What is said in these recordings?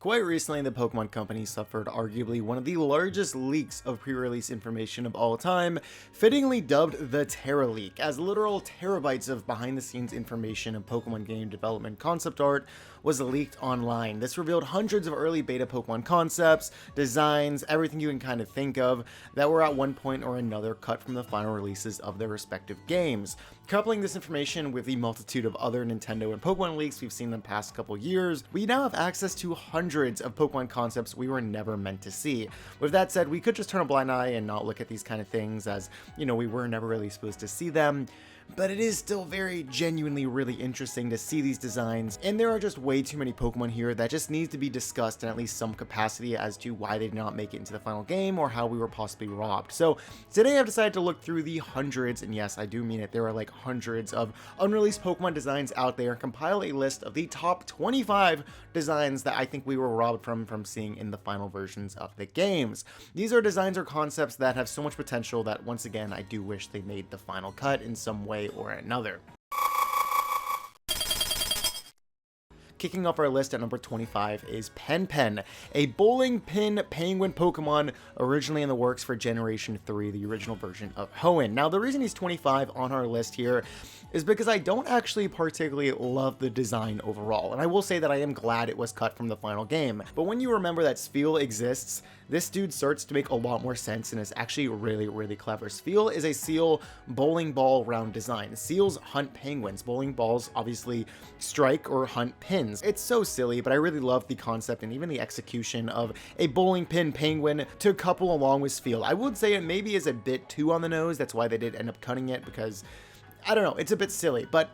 Quite recently, the Pokemon Company suffered arguably one of the largest leaks of pre-release information of all time, fittingly dubbed the Teraleak, as literal terabytes of behind-the-scenes information of Pokemon game development concept art was leaked online. This revealed hundreds of early beta Pokemon concepts, designs, everything you can kind of think of, that were at one point or another cut from the final releases of their respective games. Coupling this information with the multitude of other Nintendo and Pokemon leaks we've seen in the past couple years, we now have access to hundreds of Pokemon concepts we were never meant to see. With that said, we could just turn a blind eye and not look at these kind of things as, you know, we were never really supposed to see them. But it is still very genuinely really interesting to see these designs, and there are just way too many Pokemon here that just needs to be discussed in at least some capacity as to why they did not make it into the final game or how we were possibly robbed. So today I've decided to look through the hundreds, and yes, I do mean it, there are like hundreds of unreleased Pokemon designs out there, and compile a list of the top 25 designs that I think we were robbed from seeing in the final versions of the games. These are designs or concepts that have so much potential that, once again, I do wish they made the final cut in some way or another. Kicking off our list at number 25 is Pen, a bowling pin penguin Pokemon originally in the works for Generation 3, the original version of Hoenn. Now, the reason he's 25 on our list here is because I don't actually particularly love the design overall, and I will say that I am glad it was cut from the final game. But when you remember that Spheal exists, this dude starts to make a lot more sense and is actually really clever. Spheal is a seal bowling ball round design. Seals hunt penguins. Bowling balls obviously strike or hunt pins. It's so silly, but I really love the concept and even the execution of a bowling pin penguin to couple along with Spheal. I would say it maybe is a bit too on the nose. That's why they did end up cutting it, because I don't know, it's a bit silly, but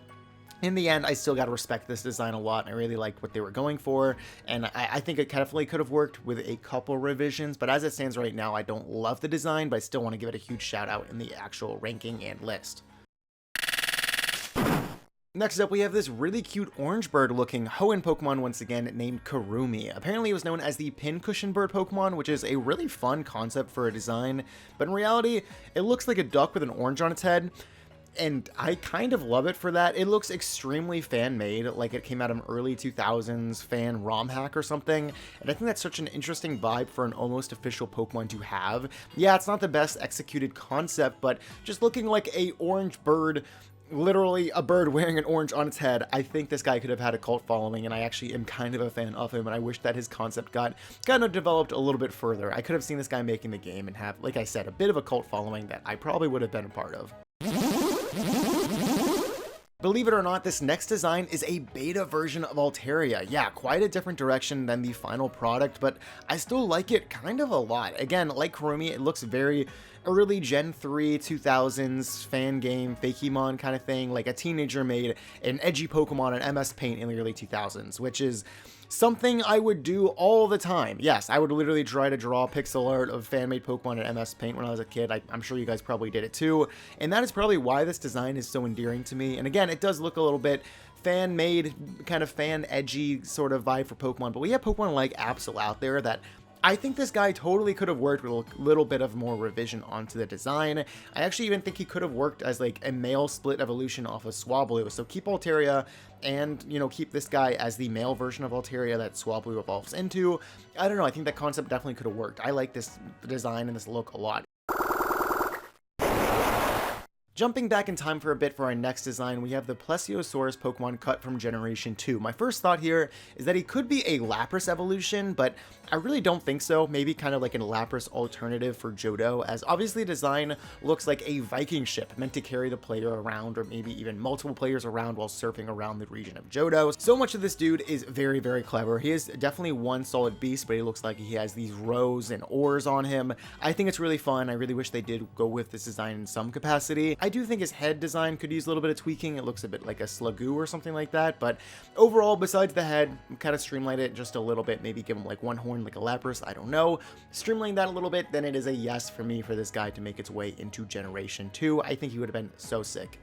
in the end, I still gotta respect this design a lot. I really liked what they were going for, and I think it definitely could have worked with a couple revisions, but as it stands right now, I don't love the design, but I still want to give it a huge shout out in the actual ranking and list. Next up, we have this really cute orange bird looking Hoenn Pokemon once again named Kurumi. Apparently it was known as the pincushion bird Pokemon, which is a really fun concept for a design, but in reality, it looks like a duck with an orange on its head. And I kind of love it for that. It looks extremely fan-made, like it came out of an early 2000s fan ROM hack or something, and I think that's such an interesting vibe for an almost official Pokemon to have. Yeah, it's not the best executed concept, but just looking like a orange bird, literally a bird wearing an orange on its head, I think this guy could have had a cult following, and I actually am kind of a fan of him, and I wish that his concept got kind of developed a little bit further. I could have seen this guy making the game and have, like I said, a bit of a cult following that I probably would have been a part of. Believe it or not, this next design is a beta version of Altaria. Yeah, quite a different direction than the final product, but I still like it kind of a lot. Again, like Kurumi, it looks very early Gen 3 2000s fan game Fakemon kind of thing, like a teenager made an edgy Pokemon in MS Paint in the early 2000s, which is something I would do all the time. Yes, I would literally try to draw pixel art of fan-made Pokemon in MS Paint when I was a kid. I'm sure you guys probably did it too, and that is probably why this design is so endearing to me. And again, it does look a little bit fan-made, kind of fan-edgy sort of vibe for Pokemon, but we have Pokemon like Absol out there that I think this guy totally could have worked with a little bit of more revision onto the design. I actually even think he could have worked as like a male split evolution off of Swablu. So keep Altaria and, you know, keep this guy as the male version of Altaria that Swablu evolves into. I don't know, I think that concept definitely could have worked. I like this design and this look a lot. Jumping back in time for a bit for our next design, we have the Plesiosaur Pokemon cut from Generation 2. My first thought here is that he could be a Lapras evolution, but I really don't think so. Maybe kind of like a Lapras alternative for Johto, as obviously the design looks like a Viking ship meant to carry the player around, or maybe even multiple players around while surfing around the region of Johto. So much of this dude is very clever. He is definitely one solid beast, but he looks like he has these rows and oars on him. I think it's really fun. I really wish they did go with this design in some capacity. I do think his head design could use a little bit of tweaking. It looks a bit like a Slugoo or something like that, but overall, besides the head, kind of streamline it just a little bit, maybe give him like one horn like a Lapras, I don't know. Streamline that a little bit, then it is a yes for me for this guy to make its way into Generation 2. I think he would have been so sick.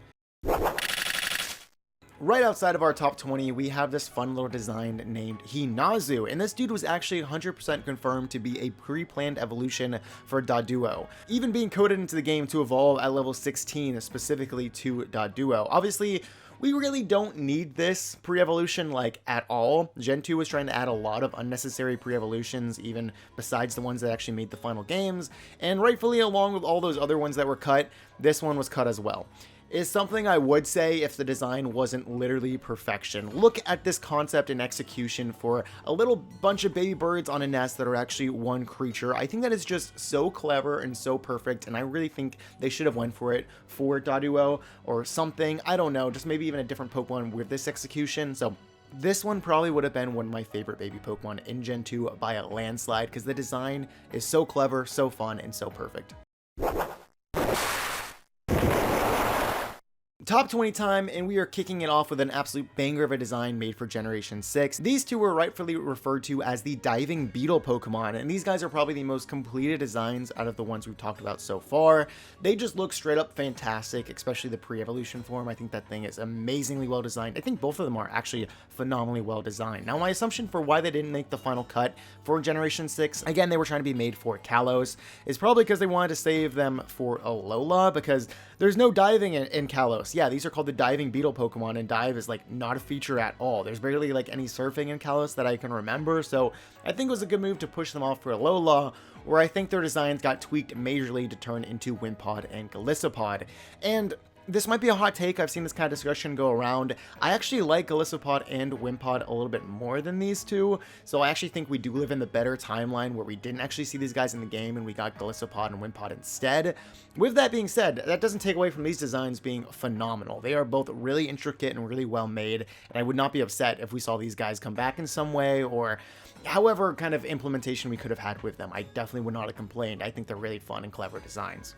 Right outside of our top 20, we have this fun little design named Hinazu, and this dude was actually 100% confirmed to be a pre-planned evolution for Doduo, even being coded into the game to evolve at level 16 specifically to Doduo. Obviously, we really don't need this pre-evolution like at all. Gen 2 was trying to add a lot of unnecessary pre-evolutions, even besides the ones that actually made the final games, and rightfully, along with all those other ones that were cut, this one was cut as well. Is something I would say if the design wasn't literally perfection. Look at this concept and execution for a little bunch of baby birds on a nest that are actually one creature. I think that is just so clever and so perfect, and I really think they should have went for it for Daduo or something. I don't know, just maybe even a different Pokemon with this execution. So this one probably would have been one of my favorite baby Pokemon in Gen 2 by a landslide, because the design is so clever, so fun, and so perfect. Top 20 time, and we are kicking it off with an absolute banger of a design made for Generation 6. These two were rightfully referred to as the diving beetle Pokemon, and these guys are probably the most completed designs out of the ones we've talked about so far. They just look straight up fantastic, especially the pre-evolution form. I think that thing is amazingly well designed. I think both of them are actually phenomenally well designed. Now, my assumption for why they didn't make the final cut for Generation 6, again, they were trying to be made for Kalos, is probably because they wanted to save them for Alola, because there's no diving in Kalos. Yeah, these are called the diving beetle Pokemon, and dive is like not a feature at all. There's barely like any surfing in Kalos that I can remember, so I think it was a good move to push them off for Alola, where I think their designs got tweaked majorly to turn into Wimpod and Golisopod. And this might be a hot take, I've seen this kind of discussion go around. I actually like Golisopod and Wimpod a little bit more than these two, so I actually think we do live in the better timeline where we didn't actually see these guys in the game and we got Golisopod and Wimpod instead. With that being said, that doesn't take away from these designs being phenomenal. They are both really intricate and really well made, and I would not be upset if we saw these guys come back in some way, or however kind of implementation we could have had with them. I definitely would not have complained. I think they're really fun and clever designs.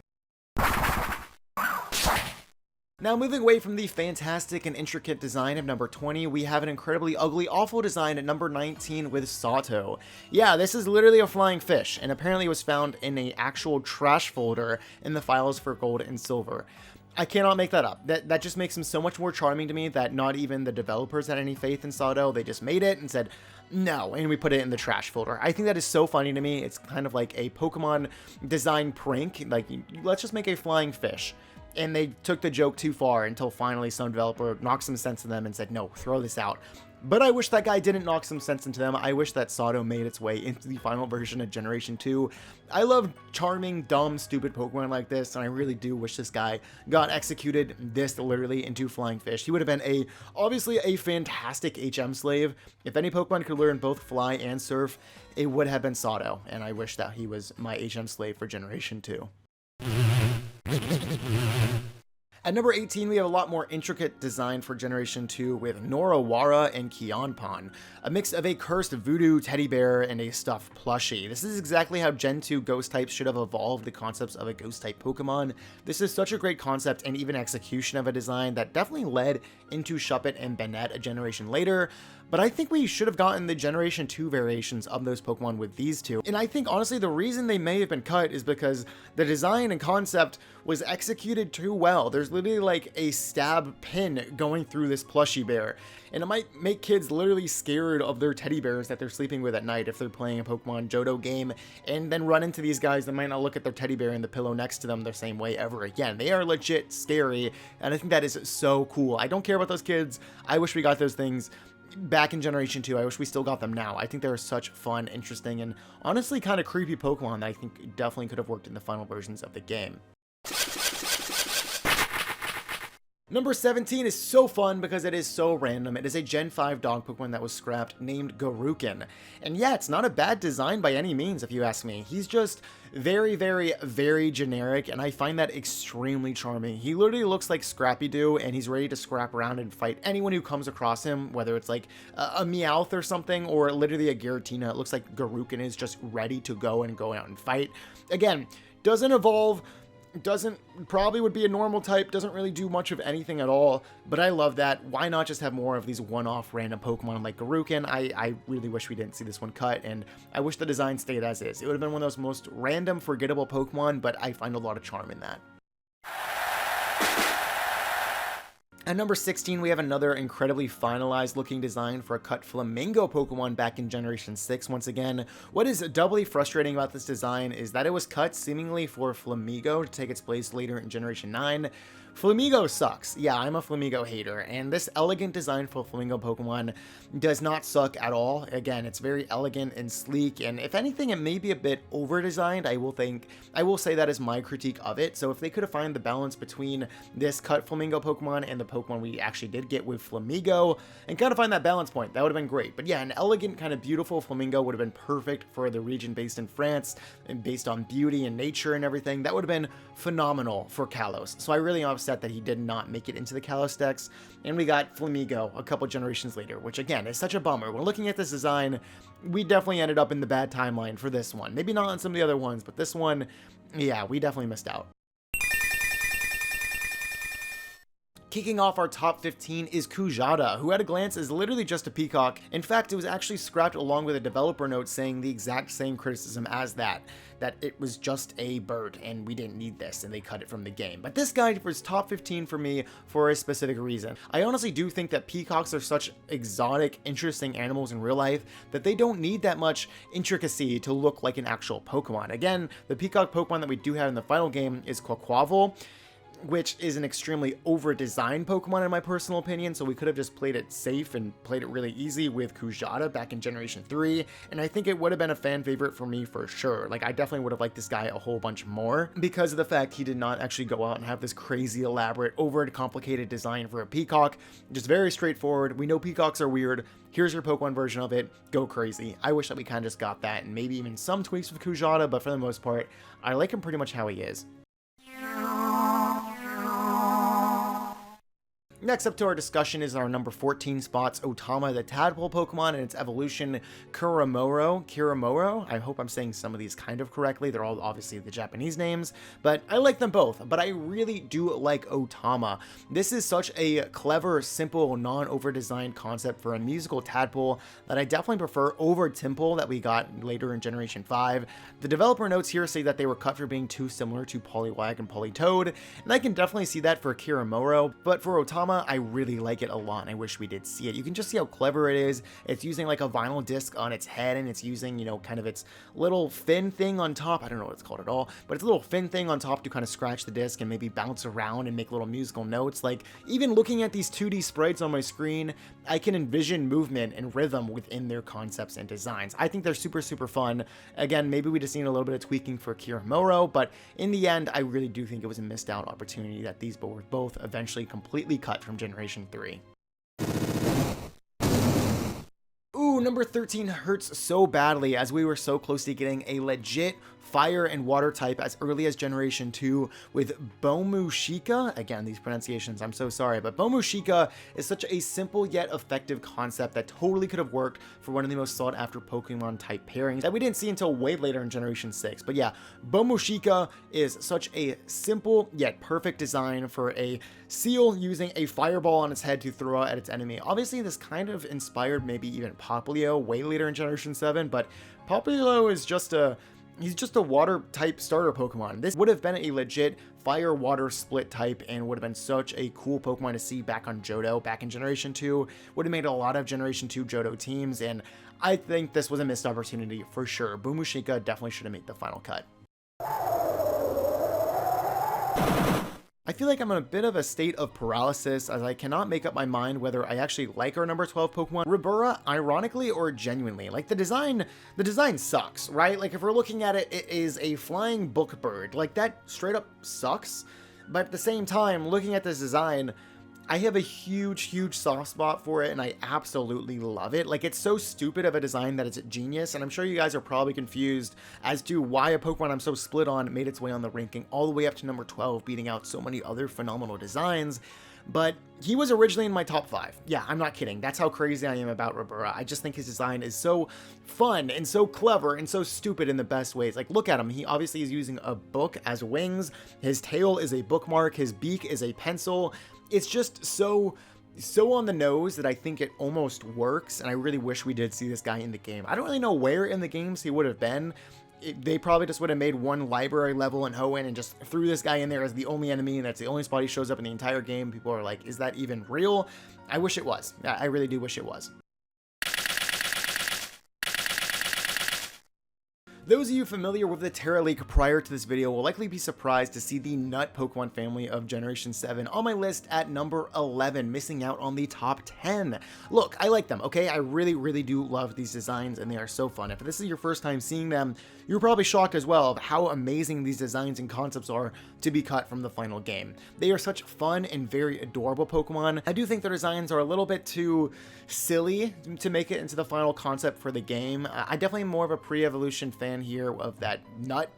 Now, moving away from the fantastic and intricate design of number 20, we have an incredibly ugly, awful design at number 19 with Sato. Yeah, this is literally a flying fish, and apparently it was found in an actual trash folder in the files for Gold and Silver. I cannot make that up. That just makes him so much more charming to me that not even the developers had any faith in Sato. They just made it and said, no, and we put it in the trash folder. I think that is so funny to me. It's kind of like a Pokemon design prank. Like, let's just make a flying fish. And they took the joke too far until finally some developer knocked some sense into them and said, no, throw this out. But I wish that guy didn't knock some sense into them. I wish that Sato made its way into the final version of Generation 2. I love charming, dumb, stupid Pokemon like this, and I really do wish this guy got executed this literally into Flying Fish. He would have been obviously a fantastic HM slave. If any Pokemon could learn both Fly and Surf, it would have been Sato, and I wish that he was my HM slave for Generation 2. At number 18, we have a lot more intricate design for Generation 2 with Norowara and Kyonpan, a mix of a cursed voodoo teddy bear and a stuffed plushie. This is exactly how Gen 2 ghost types should have evolved the concepts of a ghost type Pokemon. This is such a great concept and even execution of a design that definitely led into Shuppet and Bennett a generation later, but I think we should have gotten the Generation 2 variations of those Pokemon with these two. And I think, honestly, the reason they may have been cut is because the design and concept was executed too well. There's literally like a stab pin going through this plushie bear, and it might make kids literally scared of their teddy bears that they're sleeping with at night if they're playing a Pokemon Johto game, and then run into these guys that might not look at their teddy bear and the pillow next to them the same way ever again. They are legit scary, and I think that is so cool. I don't care about those kids. I wish we got those things back in Generation 2. I wish we still got them now. I think they're such fun, interesting, and honestly kind of creepy Pokemon that I think definitely could have worked in the final versions of the game. Number 17 is so fun because it is so random. It is a Gen 5 dog Pokemon that was scrapped named Gurokken. And yeah, it's not a bad design by any means if you ask me. He's just very, very, very generic, and I find that extremely charming. He literally looks like Scrappy-Doo, and he's ready to scrap around and fight anyone who comes across him, whether it's like a Meowth or something, or literally a Giratina. It looks like Gurokken is just ready to go out and fight. Again, doesn't evolve, probably would be a normal type, doesn't really do much of anything at all, but I love that. Why not just have more of these one-off random Pokemon like Gurokken? I really wish we didn't see this one cut, and I wish the design stayed as is. It would have been one of those most random, forgettable Pokemon, but I find a lot of charm in that. At number 16, we have another incredibly finalized looking design for a cut Flamingo Pokemon back in Generation 6 once again. What is doubly frustrating about this design is that it was cut seemingly for Flamingo to take its place later in Generation 9, Flamingo sucks. Yeah, I'm a Flamingo hater, and this elegant design for Flamingo Pokemon does not suck at all. Again, it's very elegant and sleek, and if anything, it may be a bit over-designed. I will say that is my critique of it. So if they could have found the balance between this cut Flamingo Pokemon and the Pokemon we actually did get with Flamingo, and kind of find that balance point, that would have been great. But yeah, an elegant, kind of beautiful Flamingo would have been perfect for the region based in France, and based on beauty and nature and everything. That would have been phenomenal for Kalos. So I really am upset that he did not make it into the Kalos decks, and we got Flamingo a couple generations later, which again is such a bummer. When looking at this design, we definitely ended up in the bad timeline for this one. Maybe not on some of the other ones, but this one, yeah, we definitely missed out. Kicking off our top 15 is Kujatta, who at a glance is literally just a peacock. In fact, it was actually scrapped along with a developer note saying the exact same criticism as that it was just a bird and we didn't need this, and they cut it from the game. But this guy was top 15 for me for a specific reason. I honestly do think that peacocks are such exotic, interesting animals in real life that they don't need that much intricacy to look like an actual Pokemon. Again, the peacock Pokemon that we do have in the final game is Quaquaval, which is an extremely over-designed Pokemon in my personal opinion, so we could have just played it safe and played it really easy with Kujatta back in Generation 3, and I think it would have been a fan favorite for me for sure. Like, I definitely would have liked this guy a whole bunch more because of the fact he did not actually go out and have this crazy, elaborate, over-complicated design for a peacock. Just very straightforward. We know peacocks are weird. Here's your Pokemon version of it. Go crazy. I wish that we kind of just got that, and maybe even some tweaks with Kujatta, but for the most part, I like him pretty much how he is. Next up to our discussion is our number 14 spots, Otama, the tadpole Pokemon, and its evolution, Kiramoro. I hope I'm saying some of these kind of correctly. They're all obviously the Japanese names, but I like them both. But I really do like Otama. This is such a clever, simple, non-over-designed concept for a musical tadpole that I definitely prefer over Timple that we got later in Generation 5. The developer notes here say that they were cut for being too similar to Poliwag and Politoed, and I can definitely see that for Kiramoro, but for Otama, I really like it a lot, and I wish we did see it. You can just see how clever it is. It's using like a vinyl disc on its head, and it's using, you know, kind of its little fin thing on top. I don't know what it's called at all, but it's a little fin thing on top to kind of scratch the disc and maybe bounce around and make little musical notes. Like, even looking at these 2D sprites on my screen, I can envision movement and rhythm within their concepts and designs. I think they're super, super fun. Again, maybe we just need a little bit of tweaking for Kiramoro, but in the end, I really do think it was a missed out opportunity that these were both eventually completely cut from Generation 3. Ooh, number 13 hurts so badly as we were so close to getting a legit fire and water type as early as Generation 2 with Bomushikaa. Again, these pronunciations, I'm so sorry, but Bomushikaa is such a simple yet effective concept that totally could have worked for one of the most sought after Pokemon type pairings that we didn't see until way later in Generation 6. But yeah, Bomushikaa is such a simple yet perfect design for a seal using a fireball on its head to throw out at its enemy. Obviously, this kind of inspired maybe even Popplio way later in Generation 7, but Popplio is he's just a water type starter Pokemon. This would have been a legit fire water split type and would have been such a cool Pokemon to see back on Johto back in Generation 2. Would have made a lot of Generation 2 Johto teams, and I think this was a missed opportunity for sure. Bomushikaa definitely should have made the final cut. I feel like I'm in a bit of a state of paralysis as I cannot make up my mind whether I actually like our number 12 Pokemon, Ribura, ironically or genuinely. Like, the design sucks, right? Like, if we're looking at it, it is a flying book bird. Like, that straight up sucks. But at the same time, looking at this design, I have a huge soft spot for it, and I absolutely love it. Like, it's so stupid of a design that it's genius, and I'm sure you guys are probably confused as to why a Pokemon I'm so split on made its way on the ranking all the way up to number 12, beating out so many other phenomenal designs. But he was originally in my top 5. Yeah, I'm not kidding. That's how crazy I am about Ribura. I just think his design is so fun and so clever and so stupid in the best ways. Like, look at him. He obviously is using a book as wings. His tail is a bookmark. His beak is a pencil. It's just so on the nose that I think it almost works, and I really wish we did see this guy in the game. I don't really know where in the games he would have been. They probably just would have made one library level in Hoenn and just threw this guy in there as the only enemy, and that's the only spot he shows up in the entire game. People are like, is that even real? I wish it was. I really do wish it was. Those of you familiar with the Teraleak prior to this video will likely be surprised to see the nut Pokemon family of Generation 7 on my list at number 11, missing out on the top 10. Look, I like them, okay? I really do love these designs, and they are so fun. If this is your first time seeing them, you're probably shocked as well of how amazing these designs and concepts are to be cut from the final game. They are such fun and very adorable Pokemon. I do think their designs are a little bit too silly to make it into the final concept for the game. I definitely am more of a pre-evolution fan here of that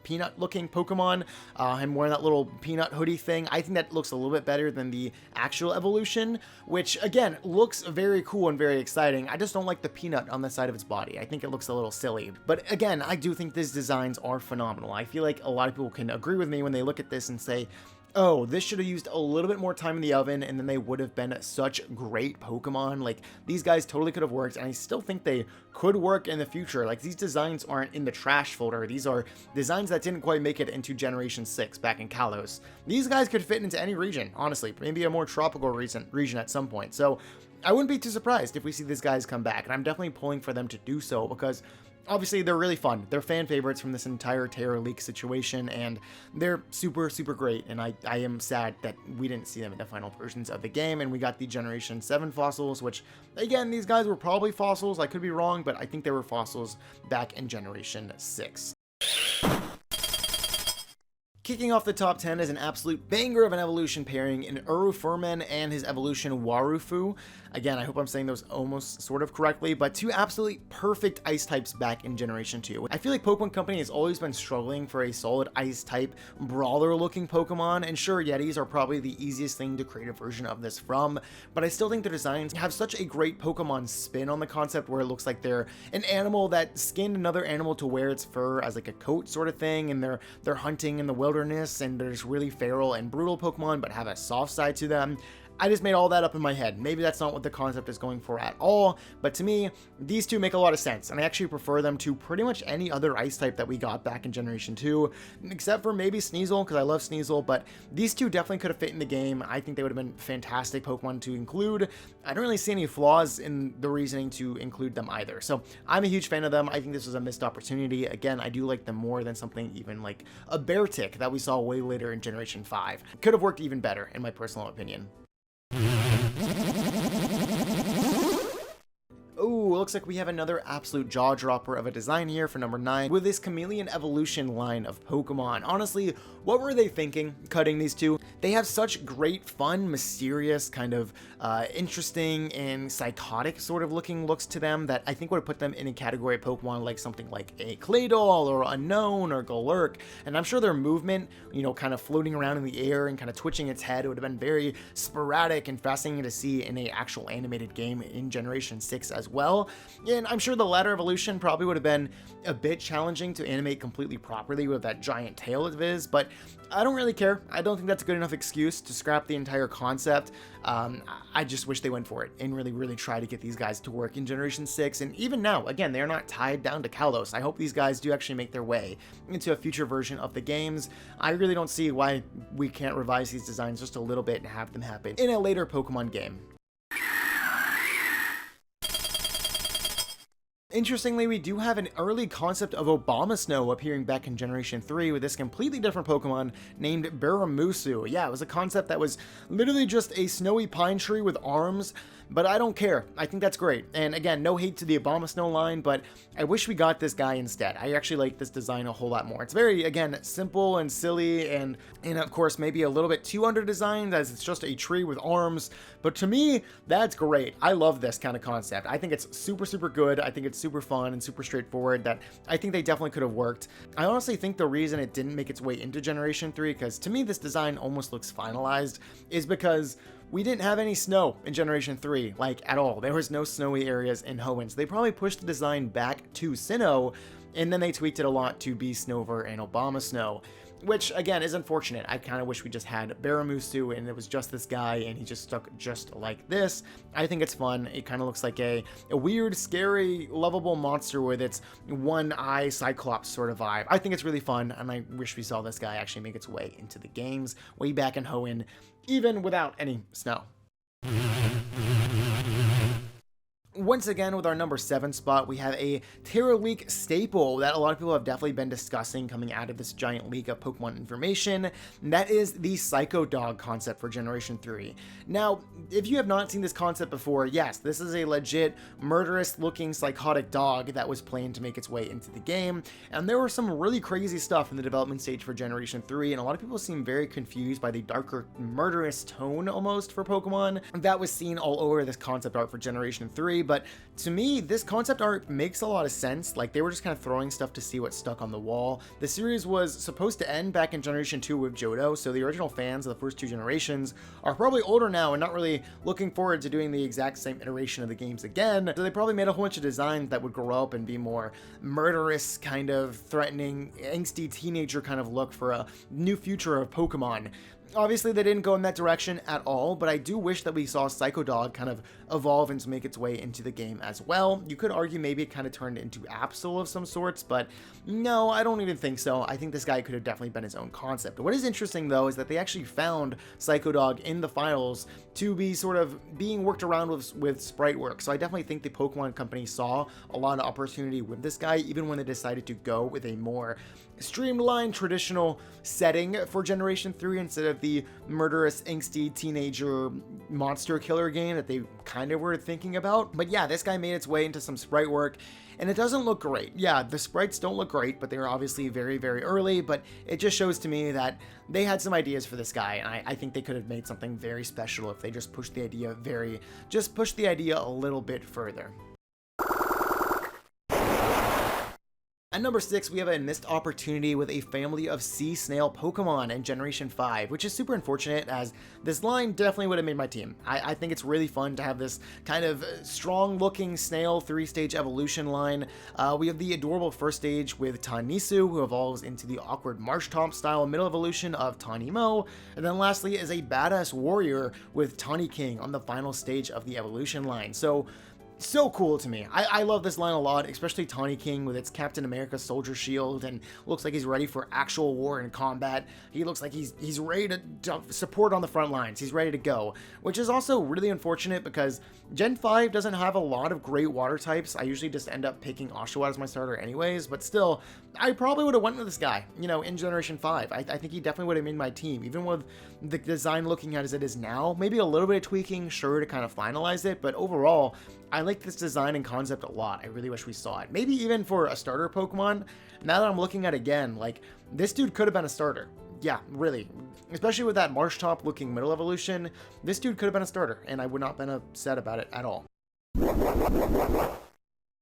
peanut looking Pokemon. I'm wearing that little peanut hoodie thing. I think that looks a little bit better than the actual evolution, which again looks very cool and very exciting. I just don't like the peanut on the side of its body. I think it looks a little silly. But again, I do think these designs are phenomenal. I feel like a lot of people can agree with me when they look at this and say, oh, this should have used a little bit more time in the oven and then they would have been such great Pokemon. Like, these guys totally could have worked, and I still think they could work in the future. Like, these designs aren't in the trash folder. These are designs that didn't quite make it into Generation 6 back in Kalos. These guys could fit into any region, honestly. Maybe a more tropical region at some point. So I wouldn't be too surprised if we see these guys come back, and I'm definitely pulling for them to do so because obviously, they're really fun. They're fan favorites from this entire Teraleak situation, and they're super great, and I am sad that we didn't see them in the final versions of the game, and we got the Generation 7 fossils, which, again, these guys were probably fossils. I could be wrong, but I think they were fossils back in Generation 6. Kicking off the top 10 is an absolute banger of an evolution pairing in Urufurmen and his evolution Warufu. Again, I hope I'm saying those almost sort of correctly, but two absolutely perfect ice types back in Generation 2. I feel like Pokemon Company has always been struggling for a solid ice type, brawler looking Pokemon, and sure, Yetis are probably the easiest thing to create a version of this from, but I still think the designs have such a great Pokemon spin on the concept where it looks like they're an animal that skinned another animal to wear its fur as like a coat sort of thing, and they're hunting in the wilderness, and there's really feral and brutal Pokemon but have a soft side to them. I just made all that up in my head. Maybe that's not what the concept is going for at all, but to me, these two make a lot of sense, and I actually prefer them to pretty much any other ice type that we got back in Generation 2, except for maybe Sneasel, because I love Sneasel, but these two definitely could have fit in the game. I think they would have been fantastic Pokemon to include. I don't really see any flaws in the reasoning to include them either, so I'm a huge fan of them. I think this was a missed opportunity. Again, I do like them more than something even like a Beartic that we saw way later in Generation 5. Could have worked even better, in my personal opinion. Ooh, looks like we have another absolute jaw-dropper of a design here for number 9 with this Chameleon evolution line of Pokemon. Honestly, what were they thinking cutting these two? They have such great, fun, mysterious, kind of interesting and psychotic sort of looking looks to them that I think would have put them in a category of Pokemon like something like a Claydol or Unknown or Golurk, and I'm sure their movement, you know, kind of floating around in the air and kind of twitching its head would have been very sporadic and fascinating to see in a actual animated game in Generation 6 as well. And I'm sure the latter evolution probably would have been a bit challenging to animate completely properly with that giant tail of his, but I don't really care. I don't think that's a good enough excuse to scrap the entire concept. I just wish they went for it and really try to get these guys to work in Generation 6. And even now, again, they're not tied down to Kalos. I hope these guys do actually make their way into a future version of the games. I really don't see why we can't revise these designs just a little bit and have them happen in a later Pokemon game. Interestingly, we do have an early concept of Obamasnow appearing back in Generation 3 with this completely different Pokemon named Baramu. Yeah, it was a concept that was literally just a snowy pine tree with arms, but I don't care. I think that's great. And again, no hate to the Obamasnow line, but I wish we got this guy instead. I actually like this design a whole lot more. It's very, again, simple and silly, and of course, maybe a little bit too under-designed as it's just a tree with arms, but to me, that's great. I love this kind of concept. I think it's super good. I think it's super fun and super straightforward that I think they definitely could have worked. I honestly think the reason it didn't make its way into Generation 3, because to me this design almost looks finalized, is because we didn't have any snow in Generation 3, like at all. There was no snowy areas in Hoenn, so they probably pushed the design back to Sinnoh, and then they tweaked it a lot to be Snover and Obamasnow, which again is unfortunate. I kind of wish we just had Baramu and it was just this guy and he just stuck just like this. I think it's fun. It kind of looks like a weird, scary, lovable monster with its one eye Cyclops sort of vibe. I think it's really fun, and I wish we saw this guy actually make its way into the games way back in Hoenn, even without any snow. once again, with our number 7 spot, we have a Teraleak staple that a lot of people have definitely been discussing coming out of this giant leak of Pokemon information, and that is the Psycho Dog concept for Generation 3. Now, if you have not seen this concept before, yes, this is a legit murderous-looking psychotic dog that was planned to make its way into the game, and there were some really crazy stuff in the development stage for Generation 3, and a lot of people seem very confused by the darker, murderous tone, almost, for Pokemon that was seen all over this concept art for Generation 3. But to me, this concept art makes a lot of sense. Like, they were just kind of throwing stuff to see what stuck on the wall. The series was supposed to end back in Generation 2 with Johto, so the original fans of the first 2 generations are probably older now and not really looking forward to doing the exact same iteration of the games again, so they probably made a whole bunch of designs that would grow up and be more murderous, kind of threatening, angsty teenager kind of look for a new future of Pokemon. Obviously, they didn't go in that direction at all, but I do wish that we saw Psycho Dog kind of evolve and make its way into the game as well. You could argue maybe it kind of turned into Absol of some sorts, but no, I don't even think so. I think this guy could have definitely been his own concept. What is interesting, though, is that they actually found Psycho Dog in the files to be sort of being worked around with sprite work. So I definitely think the Pokemon Company saw a lot of opportunity with this guy, even when they decided to go with a more streamlined, traditional setting for Generation 3 instead of the murderous, angsty teenager monster killer game that they kind of were thinking about. But yeah, this guy made its way into some sprite work, and it doesn't look great. Yeah, the sprites don't look great, but they were obviously very, very early, but it just shows to me that they had some ideas for this guy, and I think they could have made something very special if they just pushed the idea a little bit further. At number 6, we have a missed opportunity with a family of sea snail Pokemon in Generation 5, which is super unfortunate as this line definitely would have made my team. I think it's really fun to have this kind of strong-looking snail 3-stage evolution line. We have the adorable first stage with Tanisu, who evolves into the awkward Marshtomp style middle evolution of Tanimo, and then lastly is a badass warrior with Tawny King on the final stage of the evolution line. So cool to me. I love this line a lot, especially Tawny King with its Captain America soldier shield, and looks like he's ready for actual war and combat. He looks like he's ready to support on the front lines. He's ready to go, which is also really unfortunate because Gen 5 doesn't have a lot of great water types. I usually just end up picking Oshawott as my starter anyways, but still, I probably would have went with this guy, in Generation 5. I think he definitely would have made my team, even with the design looking as it is now. Maybe a little bit of tweaking, sure, to kind of finalize it, but overall, I like this design and concept a lot. I really wish we saw it. Maybe even for a starter Pokemon. Now that I'm looking at it again, like, this dude could have been a starter. Yeah, really. Especially with that Marshtomp looking middle evolution, this dude could have been a starter, and I would not have been upset about it at all.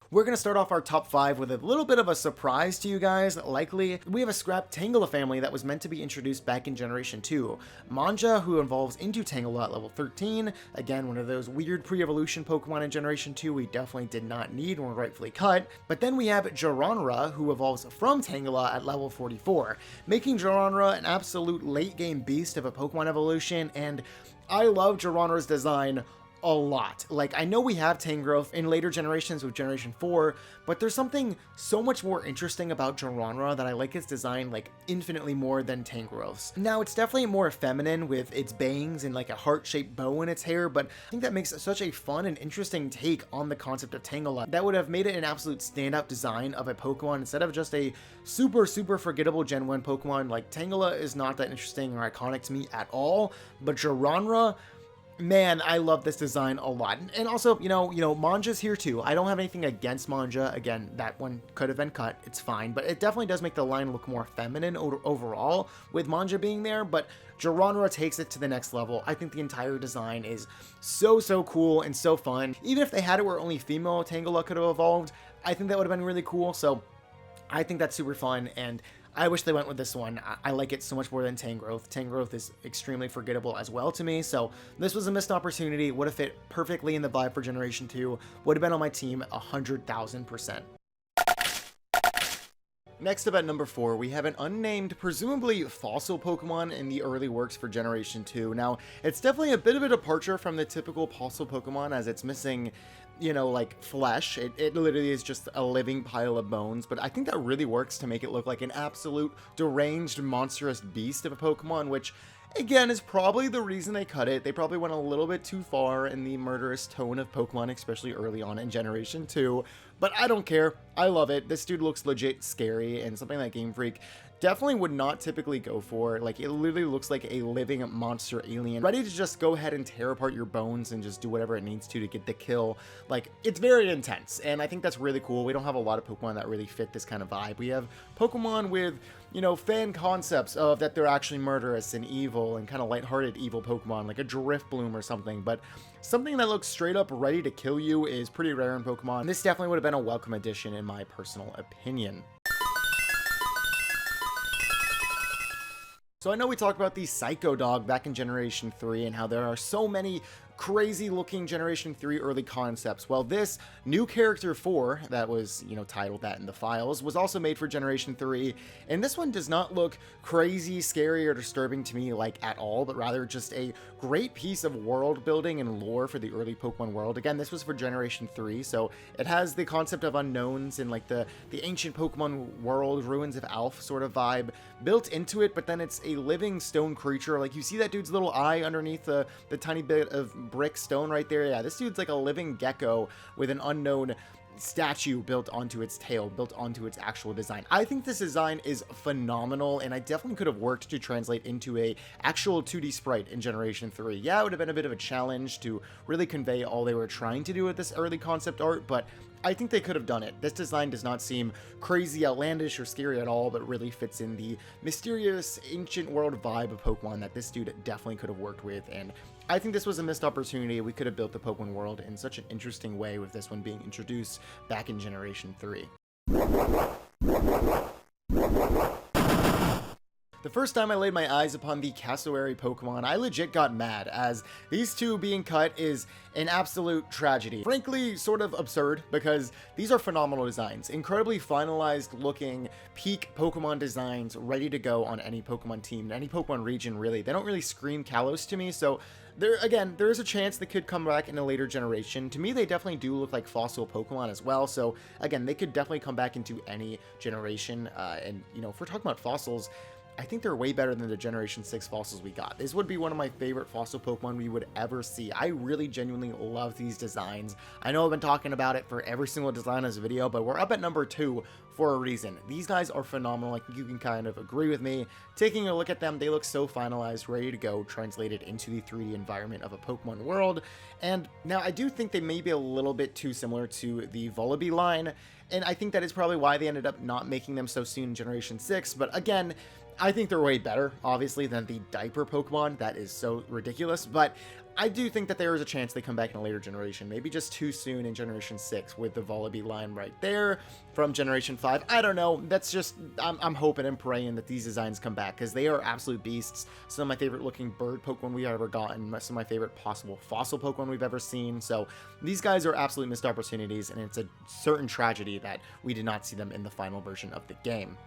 We're going to start off our top 5 with a little bit of a surprise to you guys, likely. We have a scrapped Tangela family that was meant to be introduced back in Generation 2. Manja, who evolves into Tangela at level 13. Again, one of those weird pre-evolution Pokemon in Generation 2 we definitely did not need and were rightfully cut. But then we have Geronra, who evolves from Tangela at level 44, making Geronra an absolute late-game beast of a Pokemon evolution, and I love Geronra's design a lot. Like, I know we have Tangrowth in later generations with Generation 4, but there's something so much more interesting about Geronra that I like its design, like, infinitely more than Tangrowth's. Now, it's definitely more feminine with its bangs and, like, a heart-shaped bow in its hair, but I think that makes such a fun and interesting take on the concept of Tangela that would have made it an absolute standout design of a Pokemon instead of just a super, super forgettable Gen 1 Pokemon. Like, Tangela is not that interesting or iconic to me at all, but Geronra, man, I love this design a lot. And also, Manja's here too. I don't have anything against Manja. Again, that one could have been cut. It's fine. But it definitely does make the line look more feminine overall with Manja being there. But Geronra takes it to the next level. I think the entire design is so cool and so fun. Even if they had it where only female Tangela could have evolved, I think that would have been really cool. So I think that's super fun, and I wish they went with this one. I like it so much more than Tangrowth. Tangrowth is extremely forgettable as well to me, so this was a missed opportunity. Would have fit perfectly in the vibe for Generation 2. Would have been on my team 100,000%. Next up at number 4, we have an unnamed, presumably fossil Pokemon in the early works for Generation 2. Now, it's definitely a bit of a departure from the typical fossil Pokemon as it's missing, like flesh. It literally is just a living pile of bones, but I think that really works to make it look like an absolute deranged, monstrous beast of a Pokemon, which again, is probably the reason they cut it. They probably went a little bit too far in the murderous tone of Pokemon, especially early on in Generation 2. But I don't care. I love it. This dude looks legit scary, and something that Game Freak definitely would not typically go for. Like, it literally looks like a living monster alien, ready to just go ahead and tear apart your bones and just do whatever it needs to get the kill. Like, it's very intense, and I think that's really cool. We don't have a lot of Pokemon that really fit this kind of vibe. We have Pokemon with, you know, fan concepts of that they're actually murderous and evil and kind of lighthearted evil Pokemon, like a Driftbloom or something, but something that looks straight up ready to kill you is pretty rare in Pokemon. This definitely would have been a welcome addition in my personal opinion. So I know we talked about the Psycho Dog back in Generation 3 and how there are so many crazy looking Generation 3 early concepts. Well, this new character 4 that was, you know, titled that in the files was also made for Generation 3, and this one does not look crazy, scary, or disturbing to me like at all, but rather just a great piece of world building and lore for the early Pokemon world. Again, this was for Generation 3, so it has the concept of unknowns and like the ancient Pokemon world, Ruins of Alph sort of vibe built into it, but then it's a living stone creature. Like, you see that dude's little eye underneath the tiny bit of brick stone right there? Yeah, this dude's like a living gecko with an unknown statue built onto its tail, built onto its actual design. I think this design is phenomenal, and I definitely could have worked to translate into a actual 2D sprite in Generation 3. Yeah, it would have been a bit of a challenge to really convey all they were trying to do with this early concept art, but I think they could have done it. This design does not seem crazy, outlandish, or scary at all, but really fits in the mysterious, ancient world vibe of Pokemon that this dude definitely could have worked with, and I think this was a missed opportunity. We could have built the Pokemon world in such an interesting way with this one being introduced back in Generation 3. The first time I laid my eyes upon the Cassowary Pokemon, I legit got mad, as these two being cut is an absolute tragedy. Frankly, sort of absurd, because these are phenomenal designs. Incredibly finalized looking, peak Pokemon designs, ready to go on any Pokemon team, any Pokemon region, really. They don't really scream Kalos to me, so there is a chance they could come back in a later generation. To me, they definitely do look like fossil Pokemon as well, so again, they could definitely come back into any generation, and, you know, if we're talking about fossils, I think they're way better than the Generation 6 fossils we got. This would be one of my favorite fossil Pokemon we would ever see. I really genuinely love these designs. I know I've been talking about it for every single design in this video, but we're up at number 2 for a reason. These guys are phenomenal. Like, you can kind of agree with me. Taking a look at them, they look so finalized, ready to go, translated into the 3D environment of a Pokemon world. And now I do think they may be a little bit too similar to the Vullaby line, and I think that is probably why they ended up not making them so soon in Generation 6, but again, I think they're way better, obviously, than the diaper Pokemon. That is so ridiculous, but I do think that there is a chance they come back in a later generation, maybe just too soon in Generation 6 with the Vullaby line right there from Generation 5. I don't know. That's just, I'm hoping and praying that these designs come back, because they are absolute beasts. Some of my favorite looking bird Pokemon we've ever gotten, some of my favorite possible fossil Pokemon we've ever seen. So these guys are absolute missed opportunities, and it's a certain tragedy that we did not see them in the final version of the game.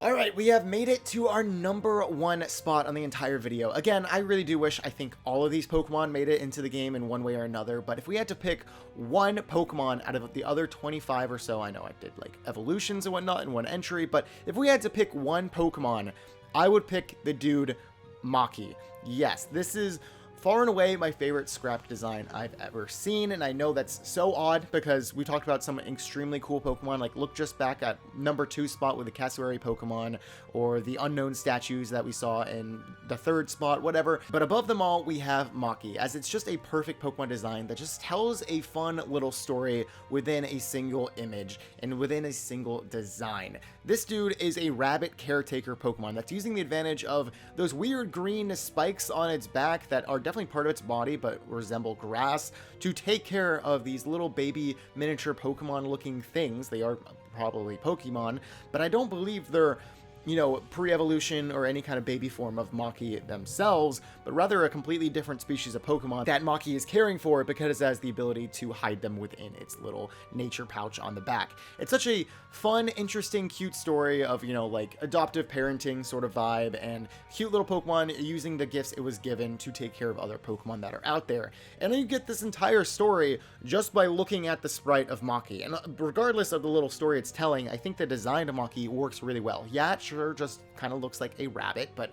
Alright, we have made it to our number 1 spot on the entire video. Again, I really do wish I think all of these Pokemon made it into the game in one way or another, but if we had to pick one Pokemon out of the other 25 or so, I know I did like evolutions and whatnot in one entry, but if we had to pick one Pokemon, I would pick the dude Makki. Yes, this is far and away my favorite scrapped design I've ever seen, and I know that's so odd because we talked about some extremely cool Pokemon, like look just back at number 2 spot with the Cassowary Pokemon, or the unknown statues that we saw in the 3rd spot, whatever, but above them all we have Makki, as it's just a perfect Pokemon design that just tells a fun little story within a single image and within a single design. This dude is a rabbit caretaker Pokemon that's using the advantage of those weird green spikes on its back that are definitely part of its body but resemble grass to take care of these little baby miniature Pokemon looking things. They are probably Pokemon, but I don't believe they're you know, pre-evolution or any kind of baby form of Makki themselves, but rather a completely different species of Pokemon that Makki is caring for because it has the ability to hide them within its little nature pouch on the back. It's such a fun, interesting, cute story of, you know, like adoptive parenting sort of vibe and cute little Pokemon using the gifts it was given to take care of other Pokemon that are out there. And you get this entire story just by looking at the sprite of Makki. And regardless of the little story it's telling, I think the design of Makki works really well. Yeah, it sure just kind of looks like a rabbit, but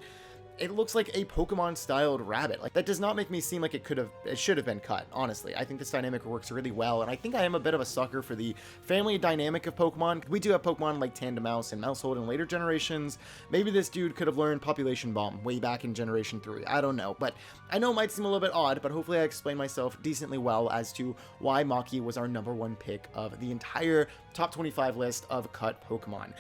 it looks like a Pokemon styled rabbit. Like, that does not make me seem like it should have been cut, honestly. I think this dynamic works really well, and I think I am a bit of a sucker for the family dynamic of Pokemon. We do have Pokemon like Tandemaus and Maushold in later generations. Maybe this dude could have learned Population Bomb way back in Generation 3. I don't know, but I know it might seem a little bit odd, but hopefully I explained myself decently well as to why Makki was our #1 pick of the entire top 25 list of cut Pokemon.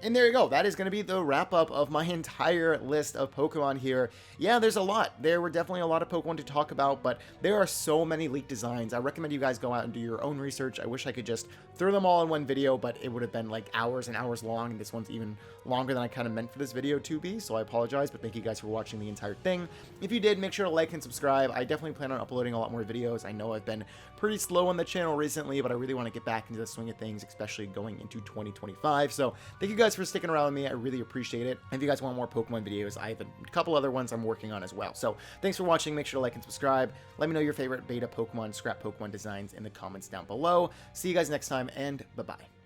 And there you go. That is going to be the wrap up of my entire list of Pokemon here. Yeah, there's a lot. There were definitely a lot of Pokemon to talk about, but there are so many leaked designs. I recommend you guys go out and do your own research. I wish I could just throw them all in one video, but it would have been like hours and hours long. And this one's even longer than I kind of meant for this video to be, so I apologize, but thank you guys for watching the entire thing. If you did, make sure to like and subscribe. I definitely plan on uploading a lot more videos. I know I've been pretty slow on the channel recently, but I really want to get back into the swing of things, especially going into 2025. So thank you guys for sticking around with me. I really appreciate it. And if you guys want more Pokemon videos, I have a couple other ones I'm working on as well. So thanks for watching. Make sure to like and subscribe. Let me know your favorite beta Pokemon, scrap Pokemon designs in the comments down below. See you guys next time, and bye-bye.